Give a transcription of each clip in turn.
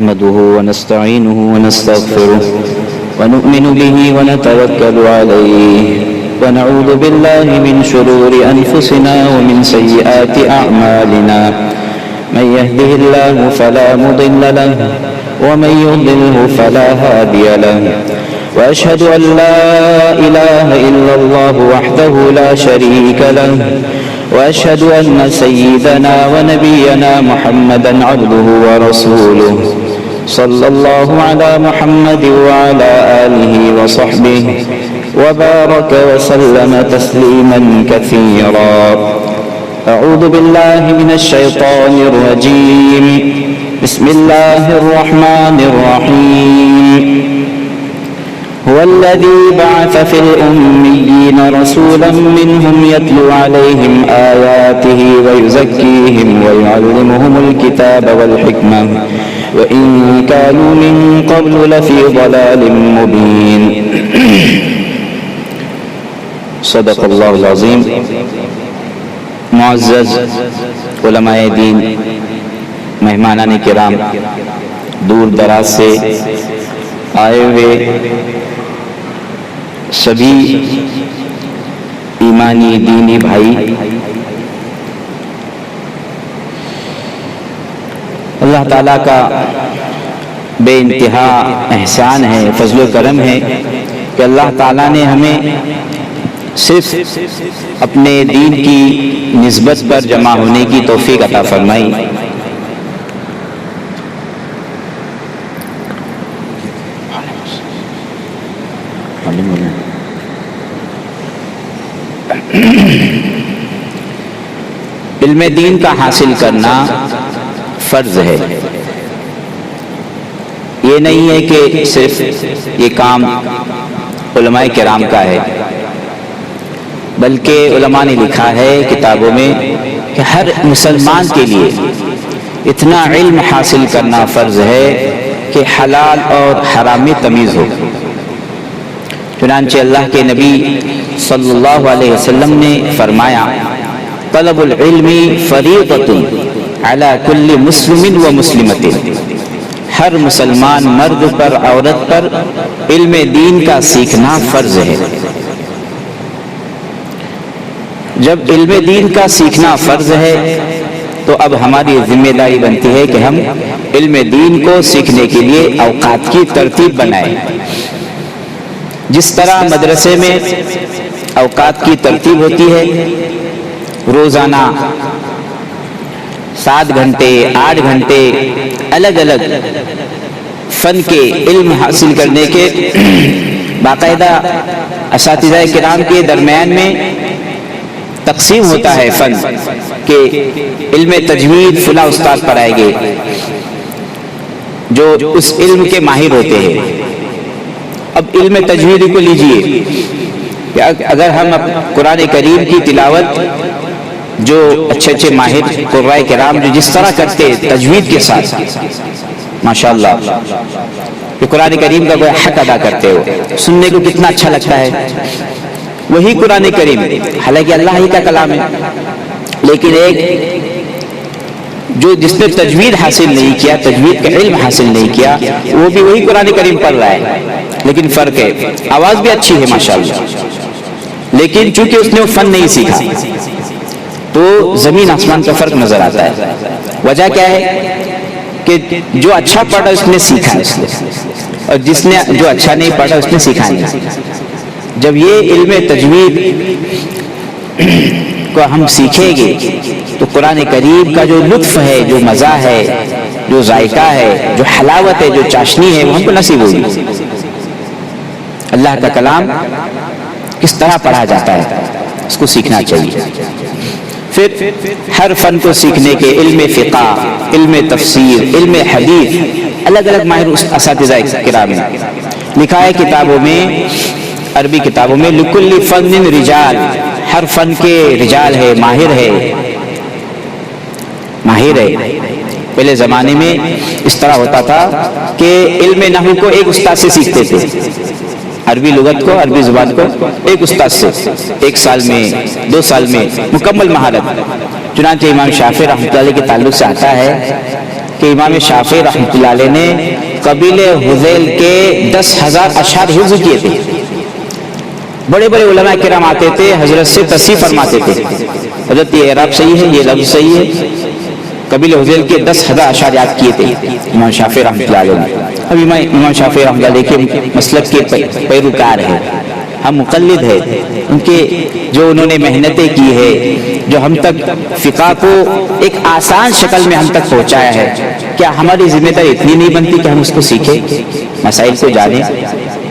نحمده ونستعينه ونستغفره ونؤمن به ونتوكل عليه ونعوذ بالله من شرور أنفسنا ومن سيئات أعمالنا من يهده الله فلا مضل له ومن يضلله فلا هادي له وأشهد أن لا إله إلا الله وحده لا شريك له وأشهد أن سيدنا ونبينا محمدا عبده ورسوله صلى الله على محمد وعلى آله وصحبه وبارك وسلم تسليما كثيرا. أعوذ بالله من الشيطان الرجيم. بسم الله الرحمن الرحيم. هو الذي بعث في الأميين رسولا منهم يتلو عليهم آياته ويزكيهم ويعلمهم الكتاب والحكمة وإن كانوا من قبل لفي ضلال مبين. صدق اللہ العظیم. معزز علماء دین، مہمانان کرام، دور دراز سے آئے ہوئے سبھی ایمانی دینی بھائی، اللہ تعالیٰ کا بے انتہا احسان ہے، فضل و کرم ہے کہ اللہ تعالیٰ نے ہمیں صرف اپنے دین کی نسبت پر جمع ہونے کی توفیق عطا فرمائی. علم دین کا حاصل کرنا فرض ہے. یہ نہیں ہے کہ صرف یہ کام علماء کرام کا ہے، بلکہ علماء نے لکھا ہے کتابوں میں کہ ہر مسلمان کے لیے اتنا علم حاصل کرنا فرض ہے کہ حلال اور حرام میں تمیز ہو. چنانچہ اللہ کے نبی صلی اللہ علیہ وسلم نے فرمایا، طلب العلم فریضۃ علی کل مسلم و مسلمۃ. ہر مسلمان مرد پر عورت پر علم دین کا سیکھنا فرض ہے. جب علم دین کا سیکھنا فرض ہے تو اب ہماری ذمہ داری بنتی ہے کہ ہم علم دین کو سیکھنے کے لیے اوقات کی ترتیب بنائیں. جس طرح مدرسے میں اوقات کی ترتیب ہوتی ہے، روزانہ 7 گھنٹے 8 گھنٹے الگ الگ فن کے علم حاصل کرنے کے باقاعدہ اساتذہ کرام کے درمیان میں تقسیم ہوتا ہے فن کہ علم تجوید فلاں استاد پڑھائیں گے جو اس علم کے ماہر ہوتے ہیں. اب علم تجوید کو لیجئے کہ اگر ہم قرآن کریم کی تلاوت جو اچھے اچھے ماہر قرآن کرام جو جس طرح کرتے تجوید کے ساتھ ماشاءاللہ کہ قرآن کریم کا کوئی حق ادا کرتے ہو، سننے کو کتنا اچھا لگتا ہے. وہی قرآن کریم حالانکہ اللہ ہی کا کلام ہے، لیکن ایک جو جس نے تجوید حاصل نہیں کیا، تجوید کا علم حاصل نہیں کیا، وہ بھی وہی قرآن کریم پڑھ رہا ہے، لیکن فرق ہے. آواز بھی اچھی ہے ماشاءاللہ، لیکن چونکہ اس نے وہ فن نہیں سیکھا تو زمین آسمان کا فرق نظر آتا ہے. وجہ کیا ہے کہ جو اچھا پڑھا اس نے سیکھا اس نے، اور جس نے جو اچھا نہیں پڑھا اس نے سیکھا نہیں. جب یہ علم تجوید کو ہم سیکھیں گے تو قرآن کریم کا جو لطف ہے، جو مزہ ہے، جو ذائقہ ہے، جو حلاوت ہے، جو چاشنی ہے، وہ ہم کو نصیب ہوگی. اللہ کا کلام کس طرح پڑھا جاتا ہے اس کو سیکھنا چاہیے. پھر ہر فن کو سیکھنے کے علم فقہ، علم تفسیر، علم حدیث الگ الگ ماہر اساتذہ کرام نے لکھا ہے کتابوں میں، عربی کتابوں میں، لکل فن رجال، ہر فن کے رجال ہے، ماہر ہے. پہلے زمانے میں اس طرح ہوتا تھا کہ علم نحو کو ایک استاد سے سیکھتے تھے، عربی لغت کو، عربی زبان کو ایک استاد سے 1 سال میں 2 سال میں مکمل مہارت. چنانچہ امام شافعی رحمۃ اللہ علیہ کے تعلق سے آتا ہے کہ امام شافعی رحمۃ اللہ علیہ نے قبیل حذیل کے 10,000 اشعار حفظ کیے تھے. بڑے بڑے علماء کرام آتے تھے، حضرت سے تصحیح فرماتے تھے، حضرت یہ اعراب صحیح ہے، یہ لفظ صحیح ہے. قبیل حذیل کے 10,000 اشعار یاد کیے تھے امام شافعی رحمۃ اللہ علیہ نے. اب امام شافعی رحمۃ اللہ علیہ کے مسلک کے پیروکار ہیں، ہم مقلد ہیں ان کے، جو انہوں نے محنتیں کی ہے، جو ہم تک فقہ کو ایک آسان شکل میں ہم تک پہنچایا ہے. کیا ہماری ذمہ داری اتنی نہیں بنتی کہ ہم اس کو سیکھیں، مسائل کو جانیں؟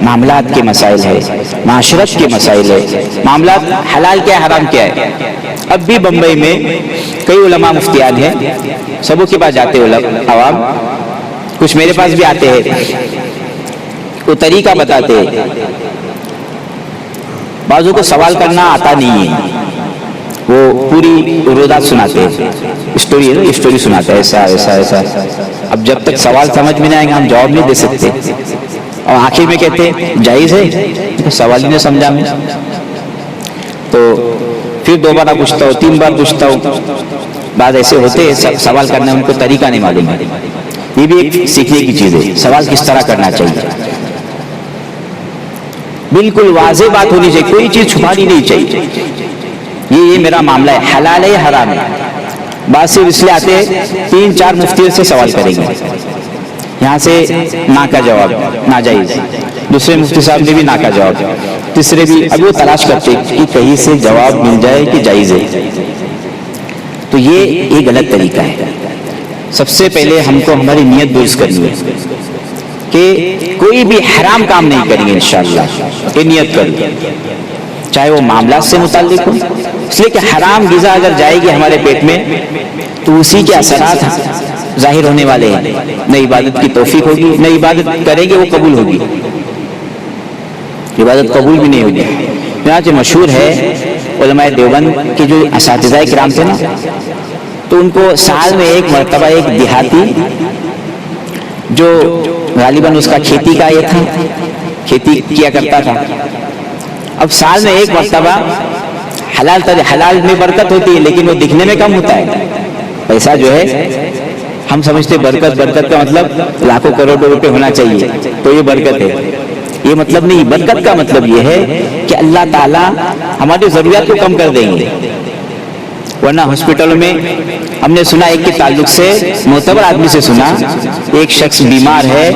معاملات کے مسائل ہے، معاشرت کے مسائل ہے، معاملات حلال کیا ہے حرام کیا ہے. اب بھی بمبئی میں کئی علماء مفتیان ہیں، سبوں کے پاس جاتے عوام، کچھ میرے پاس بھی آتے ہیں، وہ طریقہ بتاتے ہیں. بعضوں کو سوال کرنا آتا نہیں ہے، وہ پوری روایات سناتے ہیں، اسٹوری ہے نا، اسٹوری سناتے ہیں ایسا ایسا ایسا. اب جب تک سوال سمجھ میں نہیں آئیں گے ہم جواب نہیں دے سکتے. اور آخر میں کہتے جائز ہے، سوال ہی نہیں سمجھا میں. تو پھر 2 بار پوچھتا ہوں، 3 بار پوچھتا ہوں. بعض ایسے ہوتے ہیں سوال کرنے ان کو طریقہ نہیں معلوم ہے. یہ بھی ایک سیکھنے کی چیز ہے، سوال کس طرح کرنا چاہیے. بالکل واضح بات ہونی چاہیے، کوئی چیز چھپانی نہیں چاہیے. یہ میرا معاملہ ہے، حلال ہے یا حرام ہے. بعض سے اس لیے آتے ہیں 3-4 مفتیوں سے سوال کریں گے، یہاں سے نا کا جواب ناجائز، دوسرے مفتی صاحب نے بھی نا کا جواب، تیسرے بھی. اب وہ تلاش کرتے کہ کہیں سے جواب مل جائے کہ جائز ہے. تو یہ غلط طریقہ ہے. سب سے پہلے ہم کو ہماری نیت درست کرنی ہے کہ کوئی بھی حرام کام نہیں کریں گے انشاءاللہ. یہ نیت کریں، چاہے وہ معاملات سے متعلق ہو، اس لیے کہ حرام غذا اگر جائے گی ہمارے پیٹ میں تو اسی کے اثرات ظاہر ہونے والے ہیں. نہ عبادت کی توفیق ہوگی، نہ عبادت کریں گے وہ قبول ہوگی، عبادت قبول بھی نہیں ہوگی. چنانچہ مشہور ہے علماء دیوبند کے جو اساتذہ کرام تھے نا، تو ان کو سال میں ایک مرتبہ ایک دیہاتی جو غالباً اس کا کھیتی کا یہ تھا، کھیتی کیا کرتا تھا، اب سال میں ایک مرتبہ حلال میں برکت ہوتی ہے لیکن وہ دکھنے میں کم ہوتا ہے. پیسہ جو ہے ہم سمجھتے برکت کا مطلب لاکھوں کروڑوں روپے ہونا چاہیے تو یہ برکت ہے. یہ مطلب نہیں. برکت کا مطلب یہ ہے کہ اللہ تعالیٰ ہماری ضروریات کو کم کر دیں گے. ورنہ ہاسپٹلوں میں ہم نے سنا، ایک کے تعلق سے معتبر آدمی سے سنا، ایک شخص بیمار ہے،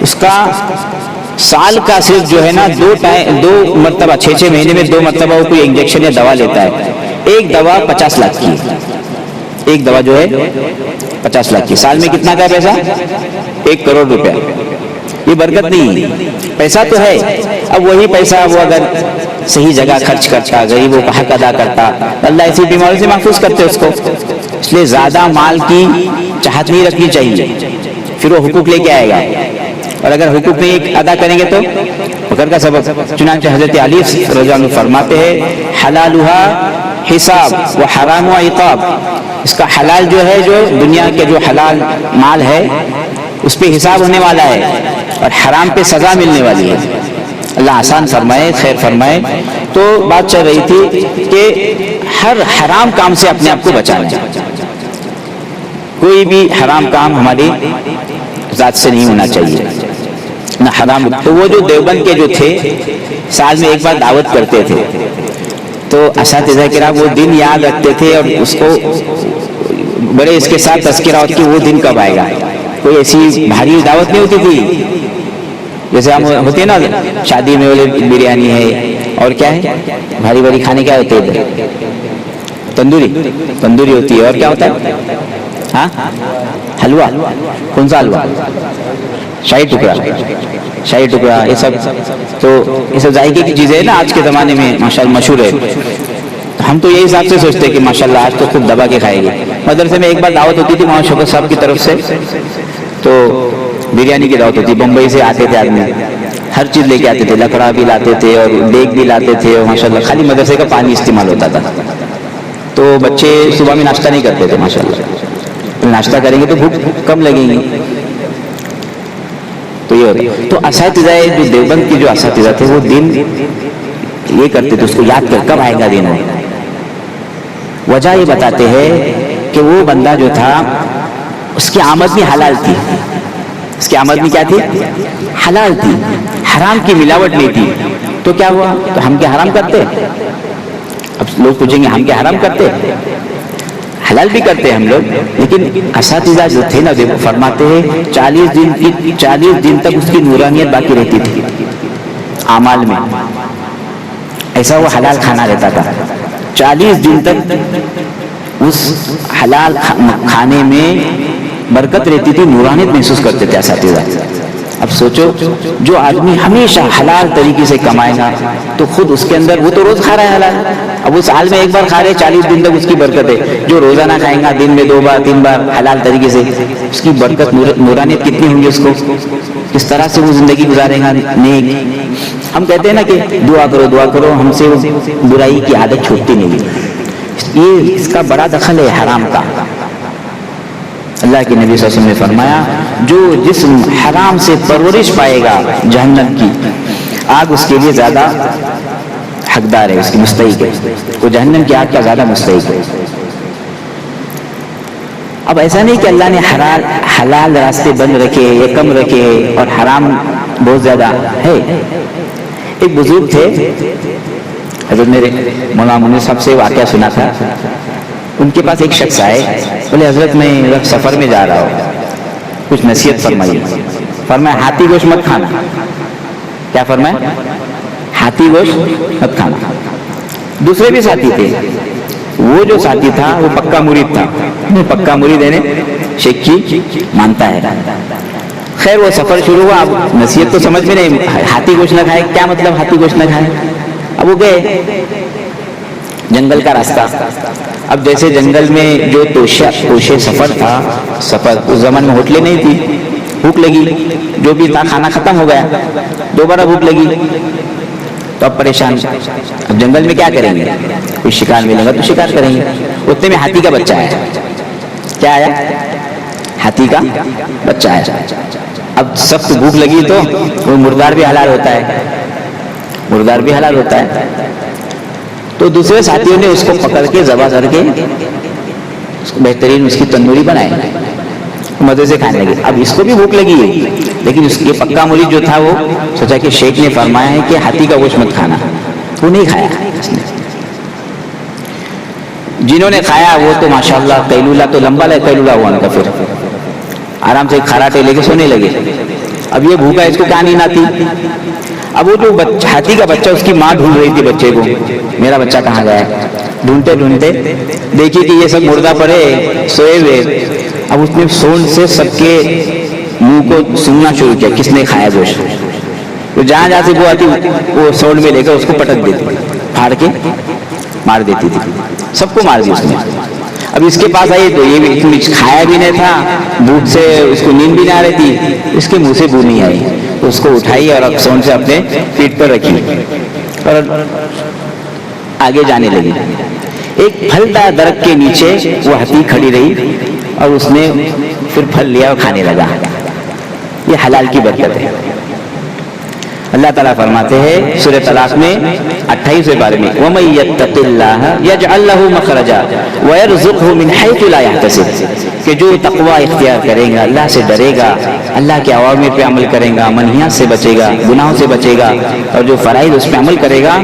اس کا سال کا صرف جو ہے نا 2 مرتبہ 6 مہینے میں 2 مرتبہ وہ کوئی انجیکشن یا دوا لیتا ہے. ایک دوا 50 لاکھ کی، ایک دوا جو ہے 50 لاکھ کی. سال میں کتنا کا پیسہ؟ 1 کروڑ روپیہ. یہ برکت نہیں ہے. پیسہ تو ہے، اب وہی پیسہ وہ اگر صحیح جگہ خرچ کرتا، غریبوں کا حق ادا کرتا، اللہ ایسی بیماریوں سے محفوظ کرتے اس کو. اس لیے زیادہ مال کی چاہت نہیں رکھنی چاہیے، پھر وہ حقوق لے کے آئے گا. اور اگر حقوق نہیں ادا کریں گے تو فقر کا سبب. چنانچہ حضرت علی رضی اللہ عنہ فرماتے ہیں حلالھا حساب و حرام و عقاب. اس کا حلال جو ہے، جو دنیا کے جو حلال مال ہے اس پہ حساب ہونے والا ہے اور حرام پہ سزا ملنے والی ہے. اللہ آسان فرمائے، خیر فرمائے. تو بات چل رہی تھی کہ ہر حرام کام سے اپنے آپ کو بچانا ہے. کوئی بھی حرام کام ہماری ذات سے نہیں ہونا چاہیے، نہ حرام. تو وہ جو دیوبند کے جو تھے سال میں ایک بار دعوت کرتے تھے، تو اساتذہ کرام وہ دن یاد رکھتے تھے اور اس کو بڑے اس کے ساتھ تذکرہ ہوتا کہ وہ دن کب آئے گا. کوئی ایسی بھاری دعوت نہیں ہوتی تھی جیسے ہم ہوتے ہیں نا شادی میں، بولے بریانی ہے اور کیا ہے بھاری بھاری کھانے کیا ہوتے ہیں، تندوری ہوتی ہے، اور کیا ہوتا ہے ہاں حلوہ. کون سا حلوہ؟ شاہی ٹکڑا، یہ سب. تو یہ سب ذائقے کی چیزیں ہیں نا آج کے زمانے میں ماشاءاللہ مشہور ہے. ہم تو یہی حساب سے سوچتے ہیں کہ ماشاءاللہ آج تو خوب دبا کے کھائے گے. مدرسے میں ایک بار دعوت ہوتی تھی مولانا شوکت صاحب کی طرف سے، تو بریانی کی دعوت ہوتی. بمبئی سے آتے تھے آدمی، ہر چیز لے کے آتے تھے، لکڑا بھی لاتے تھے اور دیگ بھی لاتے تھے، اور ماشاءاللہ خالی مدرسے کا پانی استعمال ہوتا تھا. تو بچے صبح میں ناشتہ نہیں کرتے تھے ماشاءاللہ، ناشتہ کریں گے تو بھوک کم لگیں گی. تو یہ ہوتا. تو اساتذہ جو دیوبند کے جو اساتذہ تھے وہ دن یہ کرتے تھے، اس کو یاد کر کب آئے گا دن. وجہ یہ بتاتے ہیں کہ وہ بندہ جو تھا اس کی آمد بھی حلال تھی، اس کی آمد بھی کیا تھی؟ حلال تھی، حرام کی ملاوٹ نہیں تھی. تو کیا ہوا؟ تو ہم کیا حرام کرتے؟ اب لوگ پوچھیں گے ہم کیا حرام کرتے؟ حلال بھی کرتے ہم لوگ، لیکن اساتذہ جو تھے نا وہ فرماتے ہیں 40 دن تک اس کی نورانیت باقی رہتی تھی اعمال میں. ایسا وہ حلال کھانا رہتا تھا، 40 دن تک اس حلال کھانے میں برکت رہتی تھی، نورانیت محسوس کرتے تھے اساتذہ. اب سوچو جو آدمی ہمیشہ حلال طریقے سے کمائے گا تو خود اس کے اندر، وہ تو روز کھا رہا ہے حلال، اب وہ سال میں ایک بار کھا رہے 40 دن تک اس کی برکت ہے. جو روزانہ کھائیں گا دن میں 2 بار 3 بار حلال طریقے سے، اس کی برکت نورانیت کتنی ہوگی، اس کو کس طرح سے وہ زندگی گزارے گا نیک. ہم کہتے ہیں نا کہ دعا کرو، ہم سے برائی کی عادت چھوٹتی نہیں. یہ اس کا بڑا دخل ہے حرام کا. اللہ کے نبی صلی اللہ علیہ وسلم نے فرمایا جو جسم حرام سے پرورش پائے گا جہنم کی آگ اس کے لیے زیادہ حقدار ہے، اس کی مستحق ہے، وہ جہنم کی آگ کا زیادہ مستحق ہے. اب ایسا نہیں کہ اللہ نے حلال راستے بند رکھے یا کم رکھے اور حرام بہت زیادہ ہے. ایک بزرگ تھے، حضرت میرے مولانا منیر صاحب سے واقعہ سنا تھا. ان کے پاس ایک شخص آئے، بولے حضرت میں سفر میں جا رہا ہوں، کچھ نصیحت فرمائیے. فرمایا ہاتھی گوشت مت کھانا. کیا فرمایا؟ ہاتھی گوشت مت کھانا. دوسرے بھی ساتھی تھے، وہ جو ساتھی تھا وہ پکا مرید تھا، پکا مرید ہے شیخ کی مانتا ہے. خیر وہ سفر شروع ہوا. اب نصیحت تو سمجھ میں نہیں، ہاتھی گوشت نہ کھائے کیا مطلب ہاتھی گوشت نہ کھائے. اب وہ گئے جنگل کا راستہ. اب جیسے جنگل میں جو توشے سفر تھا، سفر اس زمانے میں ہوٹلیں نہیں تھی، بھوک لگی، جو بھی تھا کھانا ختم ہو گیا، دوبارہ بھوک لگی تو اب پریشان. اب جنگل میں کیا کریں گے؟ کوئی شکار ملے گا تو شکار کریں گے. اتنے میں ہاتھی کا بچہ آیا. کیا آیا؟ ہاتھی کا بچہ آیا. اب سخت بھوک لگی تو وہ مردار بھی حلال ہوتا ہے، مردار بھی حلال ہوتا ہے. تو دوسرے ساتھیوں نے اس کو پکڑ کے ذبح کر کے بہترین اس کی تندوری بنائے، مزے سے کھانے لگے. اب اس کو بھی بھوک لگی ہے، لیکن اس کے پکا مرید جو تھا وہ سوچا کہ شیخ نے فرمایا ہے کہ ہاتھی کا گوشت مت کھانا، وہ نہیں کھایا. جنہوں نے کھایا وہ تو ماشاءاللہ قیلولہ تو لمبا قیلولہ ہوا ان کا، پھر آرام سے کھراٹے لے کے سونے لگے. اب یہ بھوکا، اس کو کیا نیند آتی. اب وہ جو ہاتھی کا بچہ، اس کی ماں ڈھونڈ رہی تھی بچے کو، میرا بچہ کہاں گیا. ڈھونڈتے ڈھونڈتے دیکھی کہ یہ سب مردہ پڑے سوئے ہوئے. اب اس نے سونڈ سے سب کے منہ کو سننا شروع کیا کس نے کھایا گوشت. تو جہاں جہاں سے وہ آتی وہ سونڈ میں لے کر اس کو پٹک دیتی، پھاڑ کے مار دیتی تھی، سب کو مار دی اس نے. اب اس کے پاس آئی تو یہ بھی کچھ کھایا بھی نہیں تھا، بھوک سے اس کو نیند بھی نہ آ رہی تھی، اس کے منہ سے بو نہیں آئی. تو اس کو اٹھائی اور سون سے اپنے پیٹ پر رکھی اور آگے جانے لگی. ایک پھلدار درخت کے نیچے وہ ہاتھی کھڑی رہی اور اس نے پھر پھل لیا اور کھانے لگا. یہ حلال کی برکت ہے. اللہ تعالیٰ فرماتے ہیں سورہ طلاق میں 28ویں بارے میں وَمَن يَتَّقِ اللَّهَ يَجْعَل لَّهُ مَخْرَجًا وَيَرْزُقْهُ مِنْ حَيْثُ لَا يَحْتَسِبُ، کہ جو تقوی اختیار کرے گا، اللہ سے ڈرے گا، اللہ کے اوامر پہ عمل کرے گا، منہیات سے بچے گا، گناہوں سے بچے گا، اور جو فرائض اس پہ عمل کرے گا،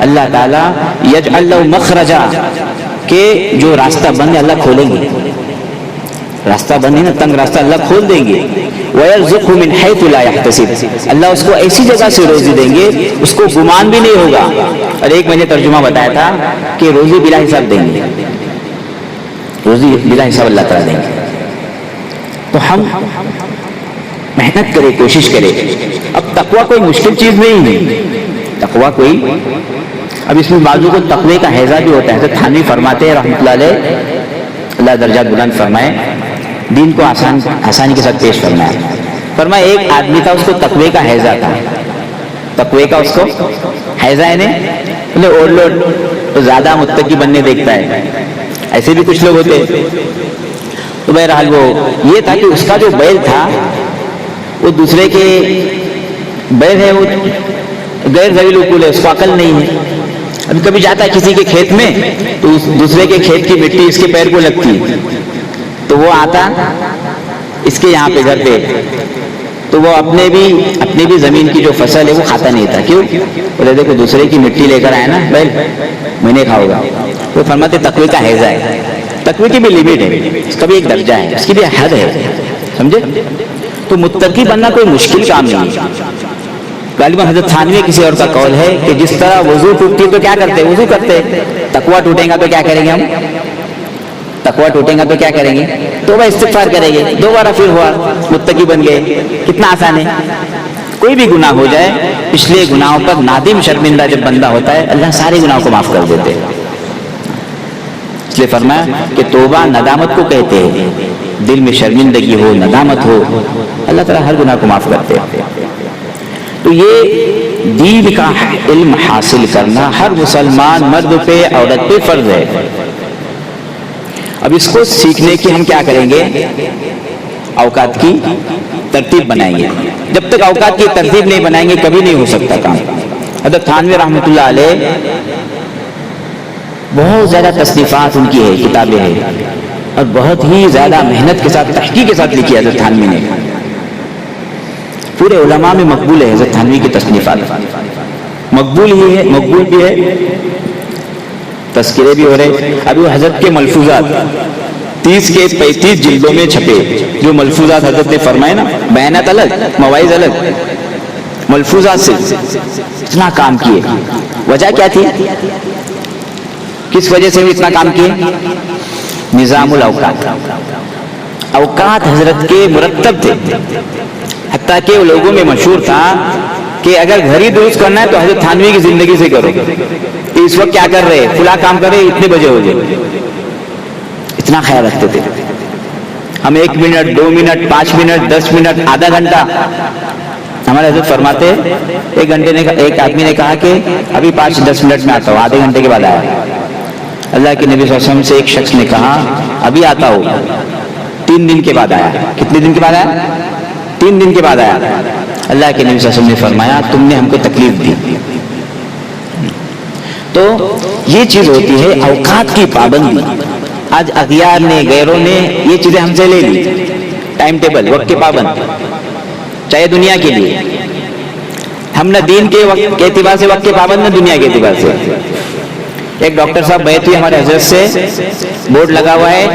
اللہ تعالیٰ يَجْعَل لَّهُ مَخْرَجًا، کہ جو راستہ بند ہے اللہ کھولیں گے. راستہ بند ہے نا، تنگ راستہ اللہ کھول دیں گے. وَيَرْزُقْهُ مِنْ حَيْثُ لَا يَحْتَسِبُ، اللہ اس کو ایسی جگہ سے روزی دیں گے اس کو گمان بھی نہیں ہوگا. اور ایک میں نے ترجمہ بتایا تھا کہ روزی بلا حساب دیں گے، روزی بلا حساب اللہ تعالیٰ دیں گے. تو ہم محنت کریں، کوشش کریں. اب تقویٰ کوئی مشکل چیز نہیں ہے، تقویٰ کوئی، اب اس میں بعضوں کو تقوی کا حیضہ بھی ہوتا ہے. حضرت تھانوی فرماتے ہیں رحمۃ اللہ علیہ، اللہ درجات بلند فرمائے، دین کو آسانی کے ساتھ پیش فرمایا. فرمایا ایک آدمی تھا، اس کو تقوی کا حیضہ تھا. تقوی کا اس کو حیضہ ہے نہیں، اوور لوڈ تو زیادہ متقی بننے دیکھتا ہے، ایسے بھی کچھ لوگ ہوتے. تو بہرحال وہ یہ تھا کہ اس کا جو بیل تھا وہ دوسرے کے بیل ہے، وہ غیر ذلیل العقول ہے، اس کو عقل نہیں ہے. ابھی کبھی جاتا ہے کسی کے کھیت میں تو دوسرے کے کھیت کی مٹی اس کے پیر کو لگتی ہے، تو وہ آتا اس کے یہاں پہ گھر پہ، تو وہ اپنی بھی زمین کی جو فصل ہے وہ کھاتا نہیں تھا. کیوں؟ بولے دیکھو دوسرے کی مٹی لے کر آئے نا بیل، میں نہیں کھاؤں گا. وہ فرماتے تقوی کا حیضہ ہے، تقوی کی بھی لمٹ ہے، اس کا بھی ایک درجہ ہے، اس کی بھی حد ہے، سمجھے؟ تو متقی بننا کوئی مشکل کام نہیں. غالباً حضرت تھانوی کسی اور کا قول ہے کہ جس طرح وضو ٹوٹتی ہے تو کیا کرتے؟ وضو کرتے. تقویٰ ٹوٹے گا تو کیا کریں گے ہم؟ تقویٰ ٹوٹے گا تو کیا کریں گے؟ توبہ استغفار کریں گے، دوبارہ پھر ہوا متقی بن گئے. کتنا آسان ہے. کوئی بھی گناہ ہو جائے، پچھلے گناہوں پر نادم شرمندہ جب بندہ ہوتا ہے، اللہ سارے گناہوں کو معاف کر دیتے ہیں. اس لیے فرمایا کہ توبہ ندامت کو کہتے ہیں. دل میں شرمندگی ہو، ندامت ہو، اللہ تعالیٰ ہر گناہ کو معاف کرتے ہیں. تو یہ دین کا علم حاصل کرنا ہر مسلمان مرد پہ عورت پہ فرض ہے. اب اس کو سیکھنے کی ہم کیا کریں گے؟ اوقات کی ترتیب بنائیں گے. جب تک اوقات کی ترتیب نہیں بنائیں گے کبھی نہیں ہو سکتا کام. حضرت تھانوی رحمۃ اللہ علیہ بہت زیادہ تصنیفات ان کی ہے، کتابیں ہیں، اور بہت ہی زیادہ محنت کے ساتھ تحقیق کے ساتھ لکھی ہے حضرت تھانوی نے. پورے علماء میں مقبول ہے حضرت تھانوی کی تصنیفات. مقبول ہی ہے، مقبول بھی ہے، تذکرے بھی ہو رہے. ابھی وہ حضرت کے ملفوظات 30 کے 35 جلدوں میں چھپے. جو ملفوظات حضرت نے فرمائے نا، بیانات الگ، مواعظ الگ، ملفوظات سے اتنا کام کیے. وجہ کیا تھی؟ کس وجہ سے وہ اتنا کام کیے؟ نظام الاوقات. اوقات حضرت کے مرتب تھے، حتیٰ کہ لوگوں میں مشہور تھا کہ اگر گھر ہی درست کرنا ہے تو حضرت تھانوی کی زندگی سے کرو. اس وقت کیا کر رہے؟ فلاں کام کر رہے، اتنے بجے ہو جائے. اتنا خیال رکھتے تھے. ہم 1 منٹ 2 منٹ 5 منٹ 10 منٹ آدھا گھنٹہ، ہمارے حضرت فرماتے ایک آدمی نے کہا کہ ابھی 5-10 منٹ میں آتا ہوں، آدھے گھنٹے کے بعد آیا. اللہ کے نبی صلی اللہ علیہ وسلم سے ایک شخص نے کہا ابھی آتا ہوں، 3 دن کے بعد آیا. کتنے دن کے بعد آیا؟ 3 دن کے بعد آیا. اللہ کے نبی صلی اللہ علیہ وسلم نے فرمایا تم نے ہم کو تکلیف دی. تو یہ چیز ہوتی ہے اوقات کی پابندی. آج اغیار نے، غیروں نے یہ چیزیں ہم سے لے لی. ٹائم ٹیبل، وقت کے پابند، چاہے دنیا کے لیے. ہم نہ دین کے وقت کے اعتبار سے وقت کے پابند، نہ دنیا کے اعتبار سے. ایک ڈاکٹر صاحب بیٹھے ہوئے ہمارے حضرت سے، بورڈ لگا ہوا ہے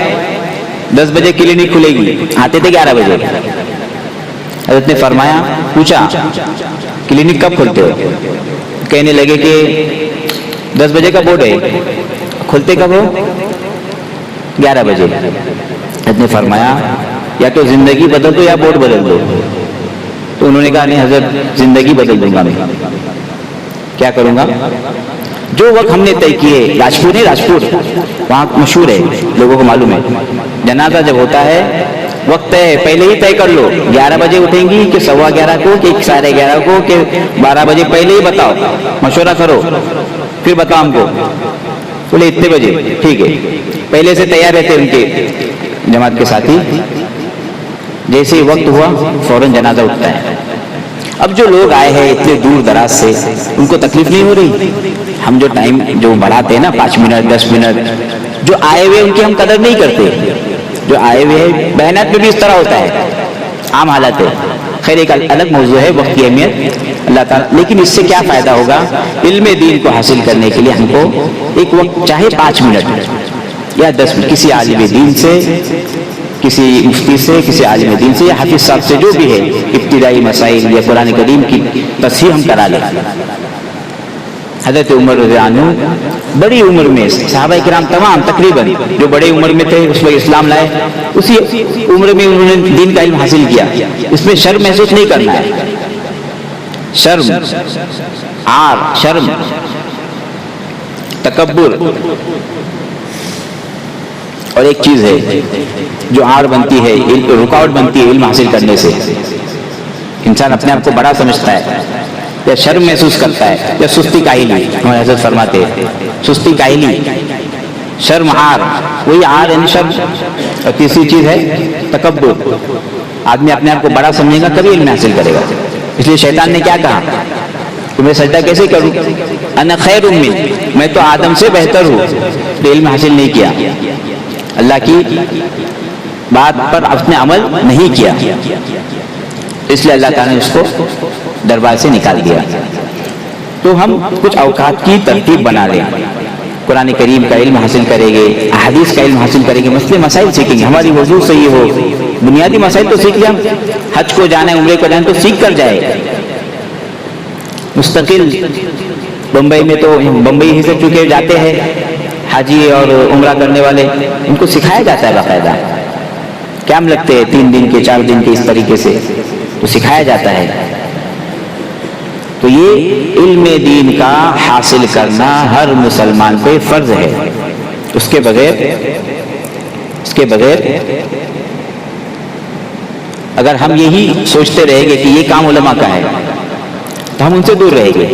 10 بجے کلینک کھلے گی، آتے تھے 11 بجے. حضرت نے فرمایا، پوچھا کلینک کب کھلتے ہو؟ کہنے لگے کہ 10 بجے کا بورڈ ہے، کھلتے کب ہو؟ 11 بجے. حضرت نے فرمایا یا تو زندگی بدل دو یا بورڈ بدل دو. تو انہوں نے کہا نہیں حضرت زندگی بدل دوں گا. میں کیا کروں گا؟ جو وقت ہم نے طے کیے، راجپور نہیں، راجپور وہاں مشہور ہے، لوگوں کو معلوم ہے. جنازہ جب ہوتا ہے وقت طے ہے، پہلے ہی طے کر لو. 11 بجے اٹھیں گی کہ 11:15 کو کہ 11:30 کو کہ 12 بجے، پہلے ہی بتاؤ، مشورہ کرو، پھر بتاؤ ہم کو. بولے اتنے بجے، ٹھیک ہے. پہلے سے تیار رہتے ان کے جماعت کے ساتھی. جیسے ہی وقت ہوا فوراً جنازہ اٹھتا ہے. اب جو لوگ آئے ہیں اتنے دور دراز سے، ان کو تکلیف نہیں ہو رہی. ہم جو ٹائم جو بڑھاتے ہیں نا 5 منٹ 10 منٹ، جو آئے ہوئے ان کی ہم قدر نہیں کرتے. جو آئے ہوئے ہیں، بیانات میں بھی اس طرح ہوتا ہے، عام حالت ہے. خیر ایک الگ موضوع ہے وقت کی اہمیت اللہ تعالیٰ. لیکن اس سے کیا فائدہ ہوگا؟ علم دین کو حاصل کرنے کے لیے ہم کو ایک وقت چاہے 5 منٹ یا 10 منٹ کسی عالم دین سے، کسی مفتی سے، کسی عالم دین سے یا حافظ صاحب سے، جو بھی ہے ابتدائی مسائل یا قرآن کریم کی تصحیح ہم کرا لیں. حضرت عمر رضی اللہ عنہ بڑی عمر میں، صحابہ کرام تمام تقریباً جو بڑے عمر میں تھے اس وقت اسلام لائے، اسی عمر میں انہوں نے دین کا علم حاصل کیا. اس میں شرم محسوس نہیں کرنا ہے. شرم، عار، شرم، تکبر. اور ایک چیز ہے جو عار بنتی ہے، رکاوٹ بنتی ہے علم حاصل کرنے سے. انسان اپنے آپ کو بڑا سمجھتا ہے یا شرم محسوس کرتا ہے یا سستی کاہلی. ہمارے حضرت فرماتے ہیں سستی کاہلی، شرم، عار. وہی عار یعنی شرم. اور تیسری چیز ہے تکبر. آدمی اپنے آپ کو بڑا سمجھے گا کبھی علم حاصل کرے گا. اس لیے شیطان نے کیا کہا کہ میں سجدہ کیسے کروں؟ انا خیر من، میں تو آدم سے بہتر ہوں. علم حاصل نہیں کیا. اللہ کی بات پر اس نے عمل نہیں کیا، اس لیے اللہ تعالیٰ نے اس کو دربار سے نکال دیا۔ تو ہم کچھ اوقات کی ترتیب بنا لیں، قرآن کریم کا علم حاصل کریں گے، احادیث کا علم حاصل کریں گے، مسئلے مسائل سیکھیں گے، ہماری وضو صحیح ہو، بنیادی مسائل تو سیکھ لیں، ہم حج کو جانا ہے، عمرے کو جانا ہے تو سیکھ کر جائے۔ مستقل بمبئی میں تو بمبئی ہی سے چونکہ جاتے ہیں حاجی اور عمرہ کرنے والے، ان کو سکھایا جاتا ہے باقاعدہ، کیمپ لگتے ہیں 3 دن کے 4 دن کے، اس طریقے سے تو سکھایا جاتا ہے۔ تو یہ علم دین کا حاصل کرنا ہر مسلمان پہ فرض ہے، اس کے بغیر اگر ہم یہی سوچتے رہیں گے کہ یہ کام علماء کا ہے تو ہم ان سے دور رہیں گے۔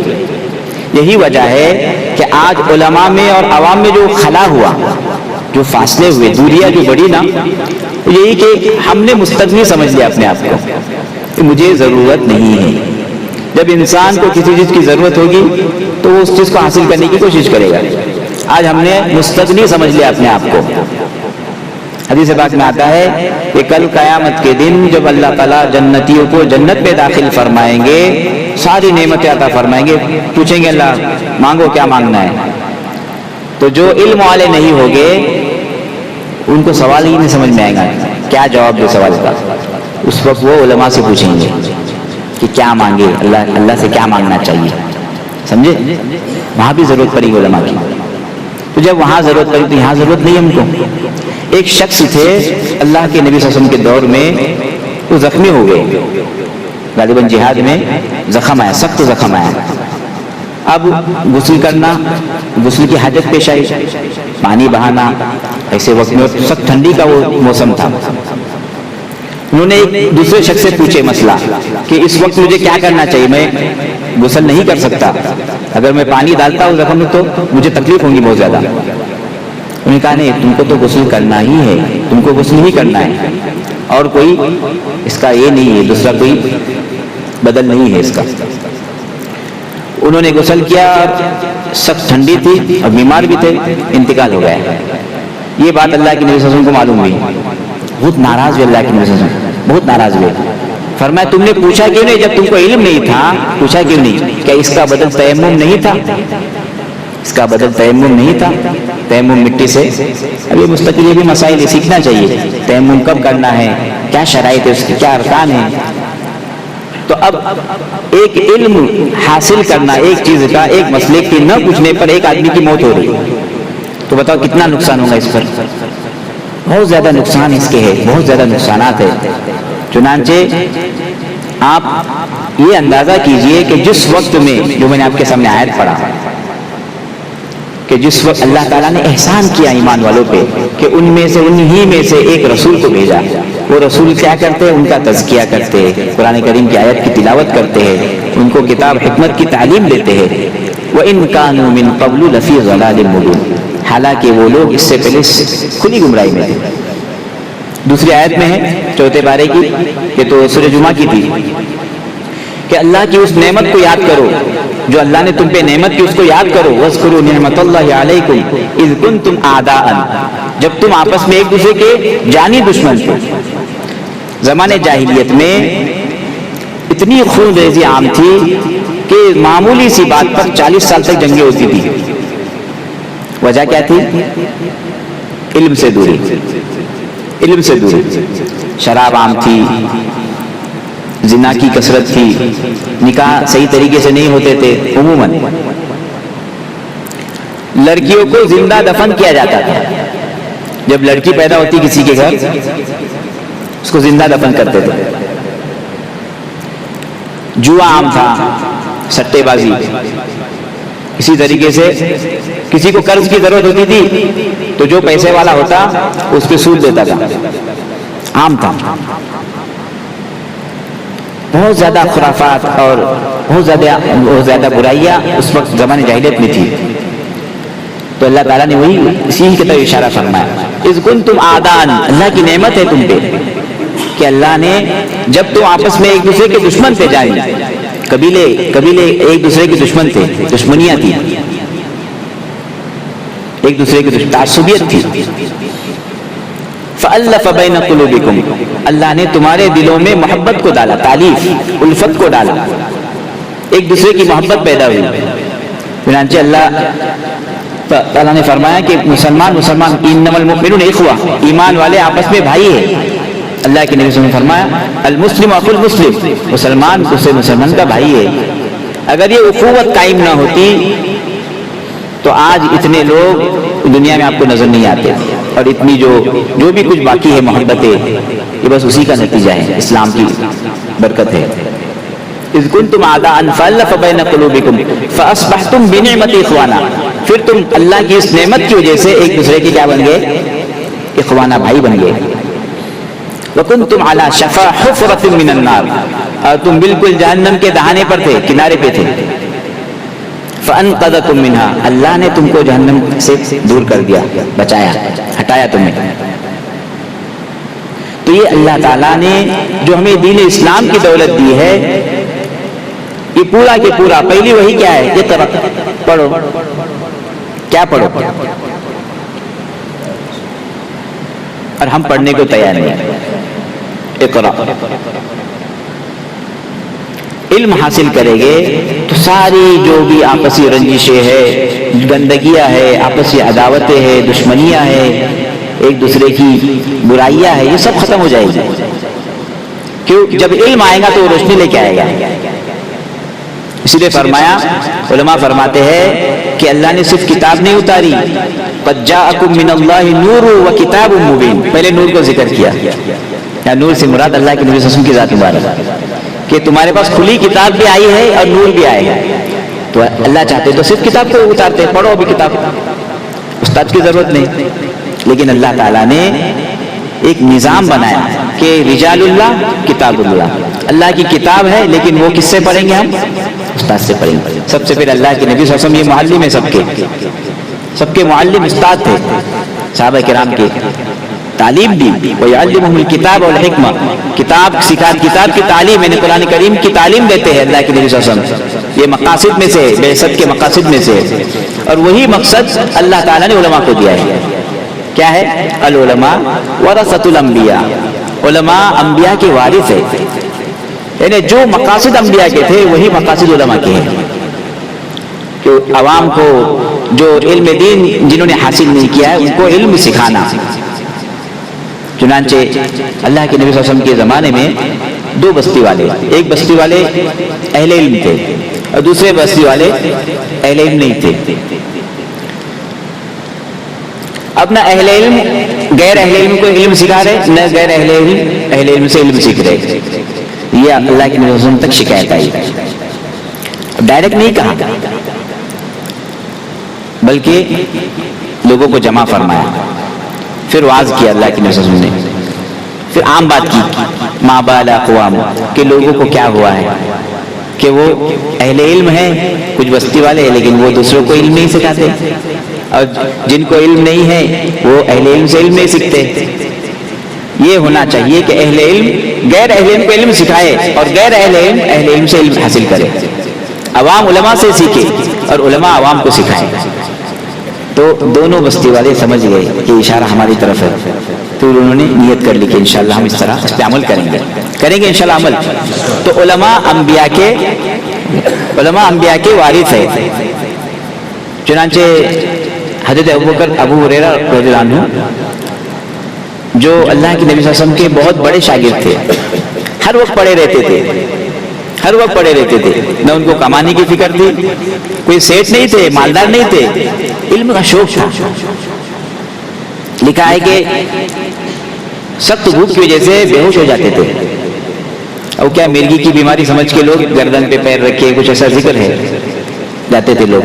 یہی وجہ ہے کہ آج علماء میں اور عوام میں جو خلا ہوا، جو فاصلے ہوئے، دوریاں جو بڑھی نا، یہی کہ ہم نے مستغنی سمجھ لیا اپنے آپ کو کہ مجھے ضرورت نہیں ہے۔ جب انسان کو کسی چیز کی ضرورت ہوگی تو وہ اس چیز کو حاصل کرنے کی کوشش کرے گا۔ آج ہم نے مستغنی سمجھ لیا اپنے آپ کو۔ حدیث پاک میں آتا ہے کہ کل قیامت کے دن جب اللہ تعالیٰ جنتیوں کو جنت میں داخل فرمائیں گے، ساری نعمتیں عطا فرمائیں گے، پوچھیں گے اللہ مانگو کیا مانگنا ہے، تو جو علم والے نہیں ہوگے ان کو سوال ہی نہیں سمجھ میں آئے گا کیا جواب دے سوال کا۔ اس وقت وہ علماء سے پوچھیں گے کہ کیا مانگے، اللہ سے کیا مانگنا چاہیے، سمجھے؟ وہاں بھی ضرورت پڑی علماء کی۔ تو جب وہاں ضرورت پڑی تو یہاں ضرورت نہیں ہم کو۔ ایک شخص تھے اللہ کے نبی صلی اللہ علیہ وسلم کے دور میں، وہ زخمی ہو گئے، غالباً جہاد میں زخم آیا، سخت زخم آیا۔ اب غسل کرنا، غسل کی حاجت پیش آئی، پانی بہانا، ایسے وقت میں سخت ٹھنڈی کا وہ موسم تھا۔ انہوں نے ایک دوسرے شخص سے پوچھے مسئلہ کہ اس وقت مجھے کیا کرنا چاہیے، میں غسل نہیں کر سکتا، اگر میں پانی ڈالتا ہوں زخم میں تو مجھے تکلیف ہوگی بہت زیادہ۔ انہوں نے کہا نہیں، تم کو تو غسل کرنا ہی ہے، تم کو غسل ہی کرنا ہے، اور کوئی اس کا یہ نہیں ہے، دوسرا کوئی بدل نہیں ہے اس کا۔ انہوں نے غسل کیا، سخت ٹھنڈی تھی اور بیمار بھی تھے، انتقال ہو گیا۔ یہ بات اللہ کے نبی صلی اللہ علیہ وسلم کو معلوم ہوئی، بہت ناراض ہوئے اللہ کے نبی صلی اللہ علیہ وسلم، بہت ناراض ہوئے۔ فرمایا تم نے پوچھا کیوں نہیں، جب تم کو علم نہیں تھا پوچھا کیوں نہیں؟ کیا اس کا بدل تیمم نہیں تھا؟ اس کا بدل تیمم نہیں تھا؟ تیمم مٹی سے، اب یہ مستقل یہ بھی مسائل سیکھنا چاہیے، تیمم کب کرنا ہے، کیا شرائط ہے اس کی، کیا ارکان ہیں۔ تو اب ایک علم حاصل کرنا ایک چیز کا، ایک مسئلے کی نہ پوچھنے پر ایک آدمی کی موت ہو رہی، تو بتاؤ کتنا نقصان ہوگا اس پر؟ بہت زیادہ نقصان اس کے ہے، بہت زیادہ نقصانات ہے۔ چنانچہ آپ یہ اندازہ کیجئے کہ جس وقت میں، جو میں نے آپ کے سامنے آیت پڑھا، کہ جس وقت اللہ تعالیٰ نے احسان کیا ایمان والوں پہ کہ انہی میں سے ایک رسول کو بھیجا، وہ رسول کیا کرتے ہیں؟ ان کا تزکیہ کرتے ہیں، قرآن کریم کی آیت کی تلاوت کرتے ہیں، ان کو کتاب حکمت کی تعلیم دیتے ہیں۔ وَإِن كَانُوا مِن قَبْلُ لَفِي ضَلَالٍ مُبِينٍ، حالانکہ وہ لوگ اس سے پہلے کھلی گمراہی میں تھے۔ دوسری آیت میں ہے 4 پارے کی، کہ تو سورہ جمعہ کی تھی، کہ اللہ کی اس نعمت کو یاد کرو جو اللہ نے تم پہ نعمت کی، اس کو یاد کرو۔ وَاذْكُرُوا نِعْمَتَ اللَّهِ عَلَيْكُمْ إِذْ كُنْتُمْ أَعْدَاءً، جب تم آپس میں ایک دوسرے کے جانی دشمن تھے۔ زمانے جاہلیت میں اتنی خون ریزی عام تھی کہ معمولی سی بات پر 40 سال تک جنگیں ہوتی تھی۔ وجہ کیا تھی؟ علم سے دوری، علم سے دوری۔ شراب عام تھی، زنا کی کثرت تھی، نکاح صحیح طریقے سے نہیں ہوتے تھے، عموماً لڑکیوں کو زندہ دفن کیا جاتا تھا۔ جب لڑکی پیدا ہوتی کسی کے گھر، اس کو زندہ دفن کرتے تھے۔ جوا عام تھا، سٹے بازی، اسی طریقے سے کسی کو قرض کی ضرورت ہوتی تھی تو جو پیسے والا ہوتا اس پہ سود دیتا تھا، عام تھا۔ بہت زیادہ خرافات اور بہت زیادہ برائیاں اس وقت زمانے جاہلیت میں تھی۔ تو اللہ تعالیٰ نے وہی اسی کی طرف اشارہ فرمایا، اذ کنتم اعداء، اللہ کی نعمت ہے تم پہ کہ اللہ نے جب تم آپس میں ایک دوسرے کے دشمن تھے، جائے قبیلے ایک دوسرے کے دشمن تھے، دشمنیاں تھی، ایک دوسرے کی تعصبیت تھی۔ فَأَلَّفَ بَيْنَ قُلُوبِكُمْ، اللہ نے تمہارے دلوں میں محبت کو ڈالا، تالیف الفت کو ڈالا، ایک دوسرے کی محبت پیدا ہوئی۔ چنانچہ اللہ تعالیٰ نے فرمایا کہ مسلمان انما المؤمنون اخوہ، ایمان والے آپس میں بھائی ہیں۔ اللہ کے نبی صلی اللہ علیہ وسلم نے فرمایا المسلم اخو المسلم، مسلمان دوسرے مسلمان کا بھائی ہے۔ اگر یہ اخوت قائم نہ ہوتی تو آج اتنے لوگ دنیا میں آپ کو نظر نہیں آتے، اور اتنی جو بھی کچھ باقی ہے محبتیں، یہ بس اسی کا نتیجہ ہے، اسلام کی برکت ہے۔ اذ کنتم اعداء فالف بین قلوبکم فاصبحتم بنعمت اخوانا، پھر تم اللہ کی اس نعمت کی وجہ سے ایک دوسرے کے کیا بن گئے؟ اخوانا، بھائی بن گئے۔ وکنتم علی شفا حفرۃ من النار، اور تم بالکل جہنم کے دہانے پر تھے، کنارے پہ تھے۔ فانقذکم منها، اللہ نے تم کو جہنم سے دور کر دیا، بچایا، ہٹایا تمہیں۔ تو یہ اللہ تعالیٰ نے جو ہمیں دین اسلام کی دولت دی ہے، یہ پورا کے پورا پہلی وہی کیا ہے؟ اقرا، پڑھو۔ کیا پڑھو؟ اور ہم پڑھنے کو تیار نہیں۔ اقرا، علم حاصل کریں گے تو ساری جو بھی آپسی رنجشیں ہے، گندگیاں ہے، آپسی عداوتیں ہیں، دشمنیاں ہیں، ایک دوسرے کی برائیاں ہیں، یہ سب ختم ہو جائے گی۔ کیوں؟ جب علم آئے گا تو وہ روشنی لے کے آئے گا۔ اسی لیے فرمایا، علماء فرماتے ہیں کہ اللہ نے صرف کتاب نہیں اتاری، قد جاءکم من اللہ نور و کتاب مبین، پہلے نور کو ذکر کیا، یا نور سے مراد اللہ کے نبی صلی اللہ علیہ وسلم کی ذات مبارک، کہ تمہارے پاس کھلی کتاب بھی آئی ہے اور نور بھی آئے گا۔ تو اللہ چاہتے تو صرف کتاب کو اتارتے، پڑھو ابھی کتاب، استاد کی ضرورت نہیں۔ لیکن اللہ تعالیٰ نے ایک نظام بنایا کہ رجال اللہ کتاب اللہ، اللہ کی کتاب ہے، لیکن وہ کس سے پڑھیں گے؟ ہم استاد سے پڑھیں گے۔ سب سے پہلے اللہ کے نبی صلی اللہ علیہ وسلم یہ معلم ہے، سب کے معلم استاد تھے، صحابہ کرام کے تعلیم دی۔ وَيَعَلِّمُهُمُ الْكِتَابَ وَالْحِكْمَةَ، کتاب کی تعلیم، یعنی قرآن کریم کی تعلیم دیتے ہیں اللہ کے نبی صلی اللہ علیہ وسلم۔ یہ مقاصد میں سے، بعثت کے مقاصد میں سے، اور وہی مقصد اللہ تعالیٰ نے علماء کو دیا ہے۔ کیا ہے؟ العلماء ورثۃ الانبیاء، علماء انبیاء کے وارث ہیں، یعنی جو مقاصد انبیاء کے تھے وہی مقاصد علماء کے ہیں، کہ عوام کو جو علم دین جنہوں نے حاصل نہیں کیا ہے ان کو علم سکھانا۔ چنانچہ اللہ کے نبی صلی اللہ علیہ وسلم کے زمانے میں دو بستی والے، ایک بستی والے اہل علم تھے اور دوسرے بستی والے اہل علم نہیں تھے۔ اپنا اہل علم غیر اہل علم کو علم سکھا رہے، نہ غیر اہل علم سے علم سیکھ رہے۔ یہ اللہ کے نبی صلی اللہ علیہ وسلم تک شکایت آئی، ڈائریکٹ نہیں کہا، بلکہ لوگوں کو جمع فرمایا، پھر واعظ کیا اللہ کے نبی صلی اللہ علیہ وسلم نے، پھر عام بات کی، ما بال اقوام، کہ لوگوں کو کیا ہوا ہے کہ وہ اہل علم ہیں، کچھ بستی والے ہیں، لیکن وہ دوسروں کو علم نہیں سکھاتے، اور جن کو علم نہیں ہے وہ اہل علم سے علم نہیں سیکھتے۔ یہ ہونا چاہیے کہ اہل علم غیر اہل علم کو علم سکھائے، اور غیر اہل علم سے علم حاصل کرے، عوام علماء سے سیکھے اور علماء عوام کو سکھائے۔ تو دونوں بستی والے سمجھ گئے کہ اشارہ ہماری طرف ہے، تو انہوں نے نیت کر لی کہ انشاءاللہ ہم اس طرح اس پہ عمل کریں گے انشاءاللہ عمل۔ تو علماء انبیاء کے وارث ہیں۔ چنانچہ حضرت ابو ہریرہ رضی اللہ عنہ جو اللہ کے نبی صلی اللہ علیہ وسلم کے بہت بڑے شاگرد تھے، ہر وقت پڑھے رہتے تھے، نہ ان کو کمانے کی فکر تھی، کوئی سیٹ نہیں تھے، مالدار نہیں تھے، علم کا شوق تھا۔ لکھا ہے کہ سخت بھوک کی وجہ سے بے ہوش ہو جاتے تھے، اور کیا مرگی کی بیماری سمجھ کے لوگ گردن پہ پیر رکھے، کچھ ایسا ذکر ہے، جاتے تھے لوگ۔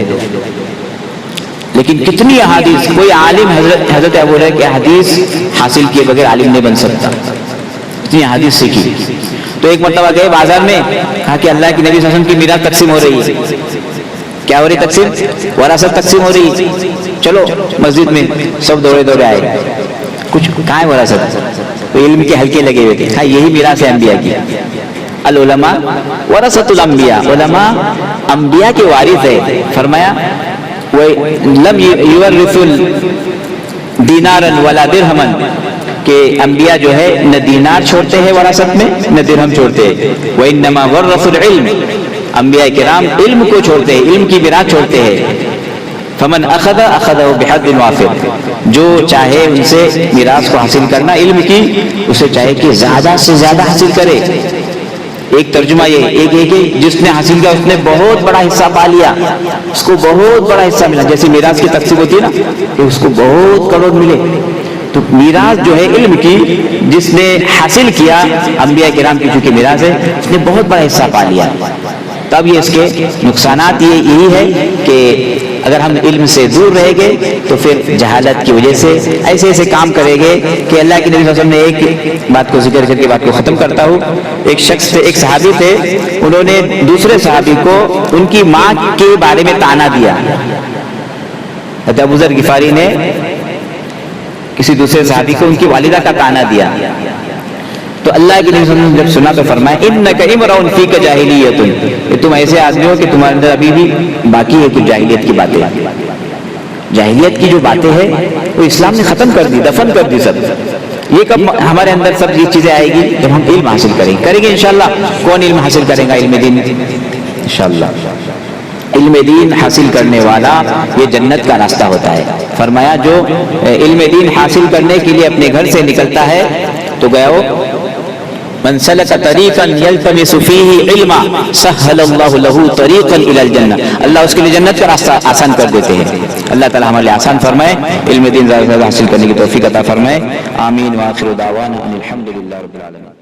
لیکن کتنی احادیث، کوئی عالم حضرت ابو ہریرہ کی حدیث حاصل کیے بغیر عالم نہیں بن سکتا، اتنی احادیث سیکھی۔ تو ایک مرتبہ گئے بازار میں، کہا کہ اللہ کے نبی صلی اللہ علیہ وسلم کی میراث تقسیم ہو رہی ہے۔ کیا ہو رہی تقسیم؟ وراثت تقسیم ہو رہی، چلو مسجد میں سب دوڑے آئے، کچھ کہاں ہے وراثت؟ تو علم کے حلقے لگے ہوئے تھے، ہاں یہی میراث ہے انبیاء کی۔ العلماء ورثۃ الانبیاء، علماء انبیاء کے وارث ہے۔ فرمایا لم یورثوا دینارا ولا درہما، کہ انبیاء جو ہے نہ دینار چھوڑتے ہیں وراثت میں نہ درہم چھوڑتے ہیں. وَإِنَّمَا وَرَّثُوا الْعِلْمَ، انبیاء کرام علم کو چھوڑتے ہیں، علم کی میراث چھوڑتے ہیں. فمن اخذ اخذه بحظ وافر، جو چاہے ان سے میراث کو حاصل کرنا علم کی، اسے چاہے کہ زیادہ سے زیادہ حاصل کرے. ایک ترجمہ یہ ایک جس نے حاصل کیا اس نے بہت بڑا حصہ پا لیا، اس کو بہت بڑا حصہ ملا. جیسے میراث کی تقسیم ہوتی ہے نا کہ اس کو بہت کروڑ ملے، تو میراث جو ہے علم کی جس نے حاصل کیا، انبیاء کرام کی چونکہ میراث ہے، اس نے بہت بڑا حصہ پا لیا. تب یہ اس کے نقصانات یہی ہے کہ اگر ہم علم سے دور رہیں گے تو پھر جہالت کی وجہ سے ایسے ایسے کام کریں گے کہ اللہ کے نبی صلی اللہ علیہ وسلم نے ایک بات کو ذکر کر کے بات کو ختم کرتا ہوں. ایک شخص تھے، ایک صحابی تھے، انہوں نے دوسرے صحابی کو ان کی ماں کے بارے میں طعنہ دیا. حضرت ابو ذر غفاری نے کسی دوسرے صحابی کو ان کی والدہ کا طعنہ دیا، تو اللہ کے نبی صلی اللہ علیہ وسلم جب سنا تو فرمایا انک امرؤ فیک جاہلیۃ، کہ تم ایسے آدمی ہو کہ تمہارے اندر ابھی بھی باقی ہے کچھ جاہلیت کی باتیں. جاہلیت کی جو باتیں ہیں وہ اسلام نے ختم کر دی، دفن کر دی سب. یہ کب ہمارے اندر سب یہ چیزیں آئے گی جب ہم علم حاصل کریں گے انشاءاللہ. کون علم حاصل کرے گا؟ علم دین انشاءاللہ. علم دین حاصل کرنے والا یہ جنت کا راستہ ہوتا ہے. فرمایا جو علم دین حاصل کرنے کے لیے اپنے گھر سے نکلتا ہے تو گیا وہ من سلک طریقا یلتمس فیہ علما سہل اللہ لہ طریقا الی الجنہ، اللہ اس کے لیے جنت کا راستہ آسان کر دیتے ہیں. اللہ تعالی ہمارے لیے آسان فرمائے، علم دین زیادہ حاصل کرنے کی توفیق عطا فرمائے. آمین. وآخر دعوانا ان الحمد للہ رب العالمین.